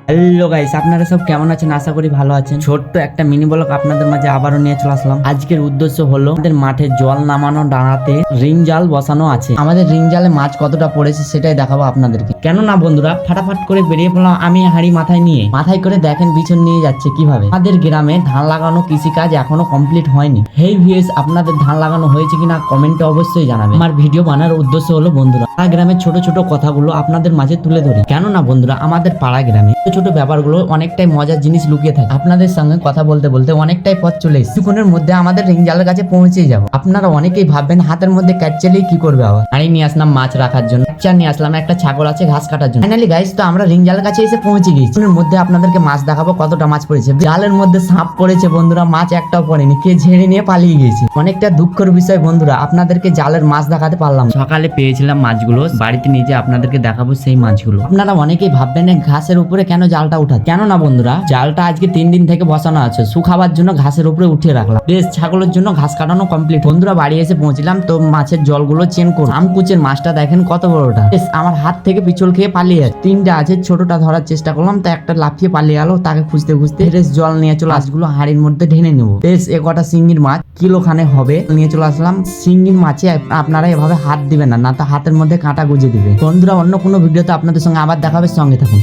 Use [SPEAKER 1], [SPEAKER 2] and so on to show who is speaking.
[SPEAKER 1] Hello guys, আপনারা সব কেমন আছেন? আশা করি ভালো আছেন। ছোট্ট একটা মিনি ব্লগ আপনাদের মাঝে আবারও নিয়ে চলে আসলাম। আজকের উদ্দেশ্য হলো আমাদের মাঠে জল নামানো ডাঙাতে রিং জাল বসানো আছে। আমাদের রিং জালে মাছ কতটা পড়েছে সেটাই দেখাবো আপনাদেরকে। কেন না বন্ধুরা, ফাটাফাট করে বেরিয়ে পড়লাম আমি হাঁড়ি মাথায় করে দেখেন পিছন নিয়ে যাচ্ছে কিভাবে। আমাদের গ্রামে ধান লাগানো কৃষিকাজ এখনো কমপ্লিট হয়নি। হেই ভিউয়ার্স, আপনাদের ধান লাগানো হয়েছে কিনা কমেন্টে অবশ্যই জানাবেন। আমার ভিডিও বানানোর উদ্দেশ্য হলো বন্ধুরা পাড়া গ্রামের ছোট ছোট কথাগুলো আপনাদের মাঝে তুলে ধরি। কেন না বন্ধুরা, আমাদের পাড়া গ্রামে ছোট ব্যাপারগুলো অনেকটাই মজার জিনিস লুকিয়ে থাকে। আপনাদের সঙ্গে কথা বলতে বলতে অনেকটাই পথ চলে এসেছে। কিছুক্ষণের মধ্যে আমাদের রিং জালের কাছে পৌঁছে যাব। আপনারা অনেকেই ভাববেন হাতের মধ্যে ক্যাচ চালিয়ে কি করবে আবার। হাঁড়ি নিয়ে আসলাম মাছ রাখার জন্য, নিয়ে আসলাম একটা ছাগল আছে ঘাস কাটার জন্য। ফাইনালি গাইস, তো আমরা রিং জালের কাছে এসে পৌঁছে গেছি। এর মধ্যে আপনাদেরকে মাছ দেখাবো কতটা মাছ পড়েছে। জালের মধ্যে সাপ পড়েছে বন্ধুরা, মাছ একটাও পড়েনি, কে ঝেড়ে নিয়ে পালিয়ে গেছে। অনেকটা দুঃখের বিষয় বন্ধুরা, আপনাদেরকে জালের মাছ দেখাতে পারলাম। সকালে পেয়েছিলাম মাছগুলো, বাড়িতে নিয়ে আপনাদেরকে দেখাবো সেই মাছগুলো। আপনারা অনেকেই ভাববেন ঘাসের উপরে কেন জালটা উঠা। কেন না বন্ধুরা, জালটা আজকে 3 দিন থেকে বসানো আছে, শুকাবার জন্য ঘাসের উপরে উঠিয়ে রাখলাম। বেশ, ছাগলের জন্য ঘাস কাটানো কমপ্লিট। বন্ধুরা বাড়ি এসে পৌঁছলাম, তো মাছের জলগুলো চেন করুন। আমকুচের মাছটা দেখেন কত বড়টা। বেশ, আমার হাত থেকে পিছল খেয়ে পালিয়ে যাচ্ছে। 3টা আছে, ছোটটা ধরার চেষ্টা করলাম, তো একটা লাফিয়ে পালিয়ে গেল। তাকে খুঁজতে খুঁজতে বেশ জল নিয়ে চলে মাছগুলো হাঁড়ির মধ্যে ঢেনে নেবো। বেশ, কটা শিঙ্গির মাছ কিলোখানে হবে নিয়ে চলে আসলাম। শিঙ্গির মাছে আপনারা এভাবে হাত দিবেন না, না তো হাতের মধ্যে কাঁটা গুজে দিবে। বন্ধুরা অন্য কোনো ভিডিওতে আপনাদের সঙ্গে আবার দেখাবে, সঙ্গে থাকুন।